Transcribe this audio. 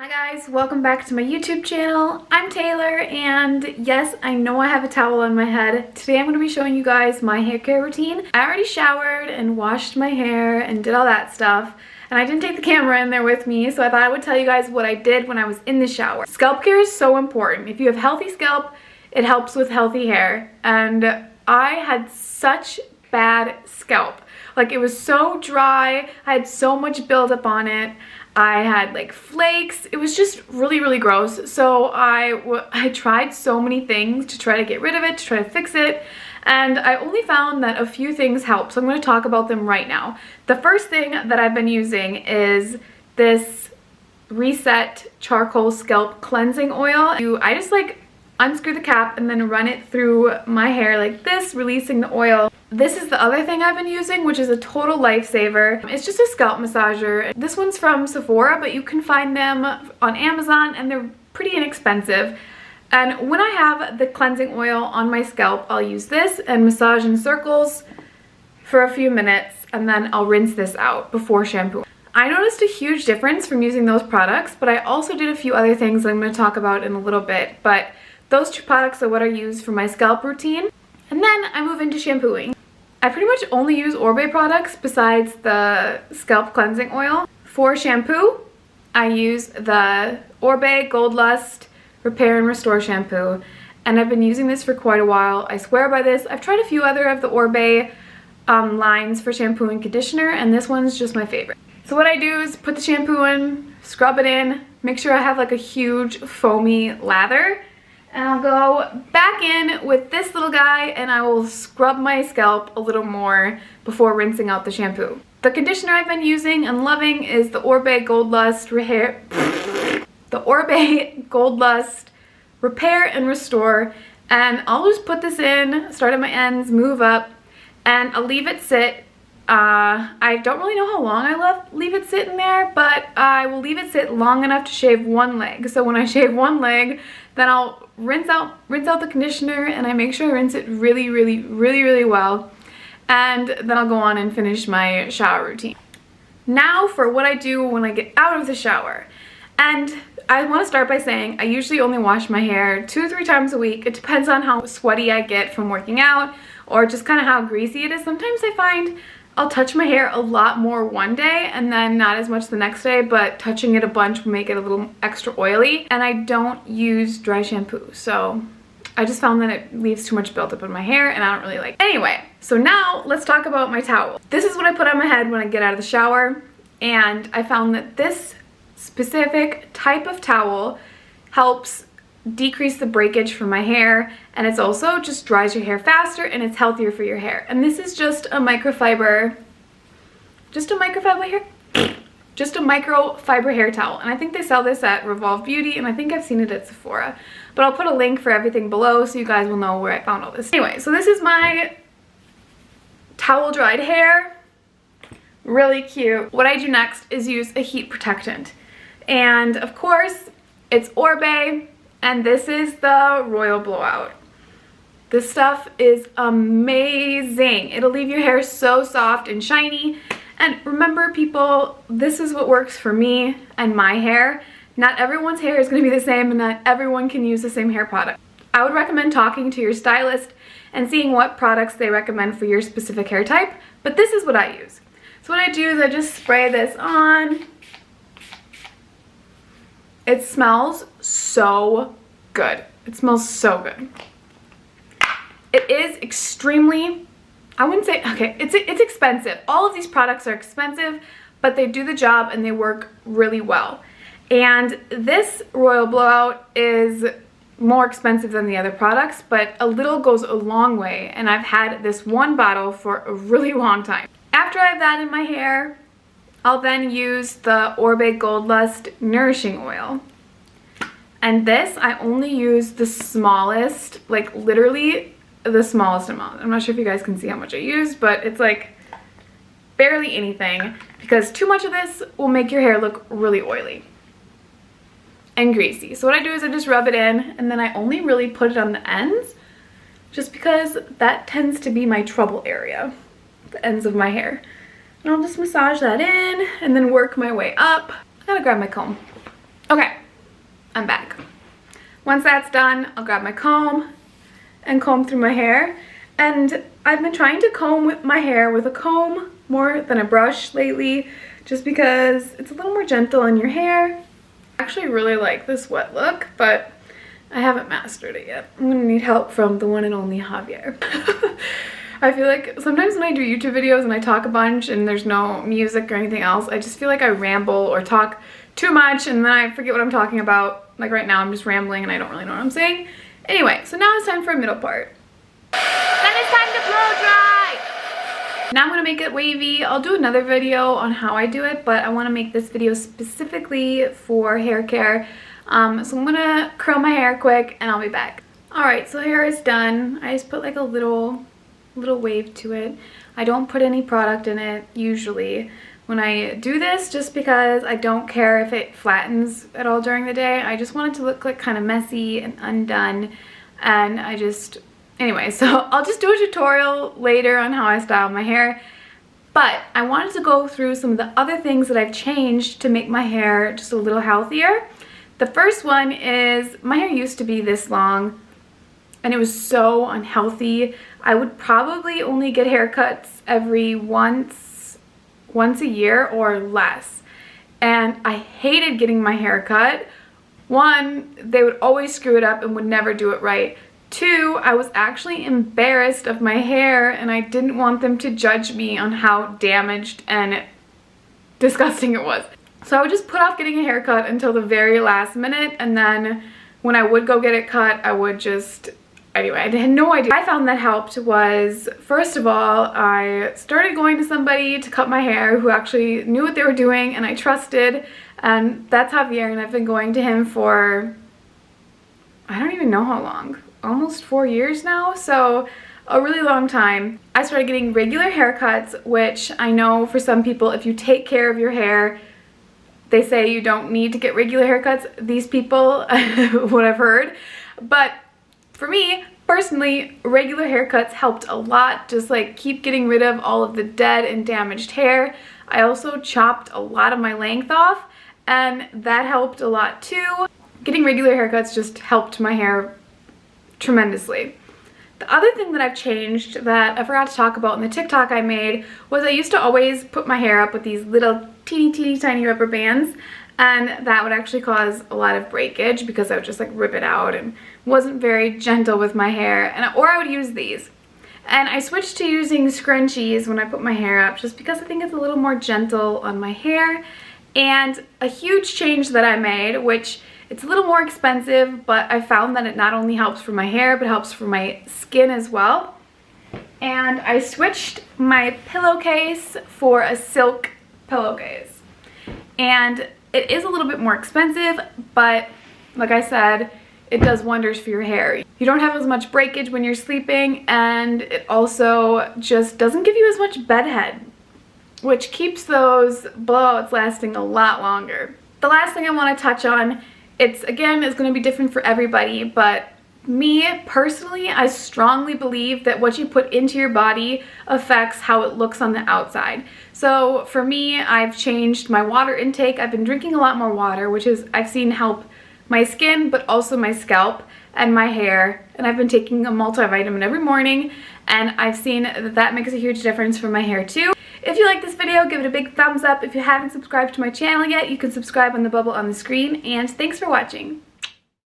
Hi guys, welcome back to my YouTube channel. I'm Taylor and yes, I know I have a towel on my head. Today I'm going to be showing you guys my hair care routine. I already showered and washed my hair and did all that stuff, and I didn't take the camera in there with me, so I thought I would tell you guys what I did when I was in the shower. Scalp care is so important. If you have healthy scalp, it helps with healthy hair, and I had such bad scalp. Like, it was so dry, I had so much buildup on it. I had like flakes. It was just really gross. So I tried so many things to try to get rid of it, to try to fix it, and I only found that a few things help. So I'm going to talk about them right now. The first thing that I've been using is this Reset Charcoal Scalp Cleansing Oil. I just like unscrew the cap and then run it through my hair like this, releasing the oil. This is the other thing I've been using, which is a total lifesaver. It's just a scalp massager. This one's from Sephora, but you can find them on Amazon and they're pretty inexpensive. And when I have the cleansing oil on my scalp, I'll use this and massage in circles for a few minutes, and then I'll rinse this out before shampoo. I noticed a huge difference from using those products, but I also did a few other things that I'm going to talk about in a little bit. But those two products are what I use for my scalp routine. And then I move into shampooing. I pretty much only use Orbe products besides the scalp cleansing oil. For shampoo, I use the Orbe Gold Lust Repair and Restore shampoo. And I've been using this for quite a while. I swear by this. I've tried a few other of the Orbe lines for shampoo and conditioner, and this one's just my favorite. So what I do is put the shampoo in, scrub it in, make sure I have like a huge foamy lather. And I'll go back in with this little guy and I will scrub my scalp a little more before rinsing out the shampoo. The conditioner I've been using and loving is the Orbe Gold Lust Repair and Restore. And I'll just put this in, start at my ends, move up, and I'll leave it sit. I don't really know how long I leave it sit in there, but I will leave it sit long enough to shave one leg. So when I shave one leg, then I'll rinse out the conditioner, and I make sure I rinse it really well, and then I'll go on and finish my shower routine. Now for what I do when I get out of the shower. And I want to start by saying I usually only wash my hair 2 or 3 times a week. It depends on how sweaty I get from working out or just kind of how greasy it is. Sometimes I find I'll touch my hair a lot more one day and then not as much the next day, but touching it a bunch will make it a little extra oily. And I don't use dry shampoo, so I just found that it leaves too much buildup in my hair and I don't really like it. Anyway, so now let's talk about my towel. This is what I put on my head when I get out of the shower, and I found that this specific type of towel helps decrease the breakage from my hair, and it's also just dries your hair faster and it's healthier for your hair. And this is just a microfiber hair towel, and I think they sell this at Revolve Beauty, and I think I've seen it at Sephora, but I'll put a link for everything below so you guys will know where I found all this. Anyway, so this is my towel dried hair. Really cute. What I do next is use a heat protectant, and of course it's Orbe. And this is the Royal Blowout. This stuff is amazing. It'll leave your hair so soft and shiny. And remember, people, this is what works for me and my hair. Not everyone's hair is going to be the same, and not everyone can use the same hair product. I would recommend talking to your stylist and seeing what products they recommend for your specific hair type, but this is what I use. So what I do is I just spray this on. It smells so good. It smells so good. It is extremely, I wouldn't say, okay, it's expensive. All of these products are expensive, but they do the job and they work really well. And this Royal Blowout is more expensive than the other products, but a little goes a long way, and I've had this one bottle for a really long time. After I have that in my hair, I'll then use the Orbe Gold Lust Nourishing Oil. And this, I only use the smallest, like literally the smallest amount. I'm not sure if you guys can see how much I used, but it's like barely anything, because too much of this will make your hair look really oily and greasy. So what I do is I just rub it in, and then I only really put it on the ends, just because that tends to be my trouble area, the ends of my hair. And I'll just massage that in and then work my way up. I gotta grab my comb. Okay, Once that's done, I'll grab my comb and comb through my hair. And I've been trying to comb my hair with a comb more than a brush lately, just because it's a little more gentle on your hair. I actually really like this wet look, but I haven't mastered it yet. I'm gonna need help from the one and only Javier. I feel like sometimes when I do YouTube videos and I talk a bunch and there's no music or anything else, I just feel like I ramble or talk too much and then I forget what I'm talking about. Like right now I'm just rambling and I don't really know what I'm saying. Anyway, so now it's time for a middle part. Then it's time to blow dry! Now I'm gonna make it wavy. I'll do another video on how I do it, but I wanna make this video specifically for hair care. So I'm gonna curl my hair quick and I'll be back. Alright, so hair is done. I just put like a little wave to it. I don't put any product in it usually when I do this, just because I don't care if it flattens at all during the day. I just want it to look like kind of messy and undone, and anyway, so I'll just do a tutorial later on how I style my hair. But I wanted to go through some of the other things that I've changed to make my hair just a little healthier. The first one is my hair used to be this long and it was so unhealthy. I would probably only get haircuts every once a year or less. And I hated getting my hair cut. One, they would always screw it up and would never do it right. Two, I was actually embarrassed of my hair and I didn't want them to judge me on how damaged and disgusting it was. So I would just put off getting a haircut until the very last minute, and then when I would go get it cut, I would just, anyway, I had no idea. I found that helped was, first of all, I started going to somebody to cut my hair who actually knew what they were doing and I trusted, and that's Javier, and I've been going to him for, I don't even know how long, almost 4 years now, so a really long time. I started getting regular haircuts, which I know for some people, if you take care of your hair, they say you don't need to get regular haircuts. These people, what I've heard. But for me, personally, regular haircuts helped a lot. Just like keep getting rid of all of the dead and damaged hair. I also chopped a lot of my length off, and that helped a lot too. Getting regular haircuts just helped my hair tremendously. The other thing that I've changed that I forgot to talk about in the TikTok I made was I used to always put my hair up with these little teeny tiny rubber bands, and that would actually cause a lot of breakage because I would just like rip it out and wasn't very gentle with my hair, or I would use these. And I switched to using scrunchies when I put my hair up just because I think it's a little more gentle on my hair. And a huge change that I made, which it's a little more expensive, but I found that it not only helps for my hair, but helps for my skin as well. And I switched my pillowcase for a silk pillowcase. And it is a little bit more expensive, but like I said, it does wonders for your hair. You don't have as much breakage when you're sleeping, and it also just doesn't give you as much bedhead, which keeps those blowouts lasting a lot longer. The last thing I want to touch on, it's going to be different for everybody, but me personally, I strongly believe that what you put into your body affects how it looks on the outside. So for me, I've changed my water intake. I've been drinking a lot more water, which I've seen help my skin, but also my scalp and my hair. And I've been taking a multivitamin every morning, and I've seen that makes a huge difference for my hair too. If you like this video, give it a big thumbs up. If you haven't subscribed to my channel yet, you can subscribe on the bubble on the screen, and thanks for watching.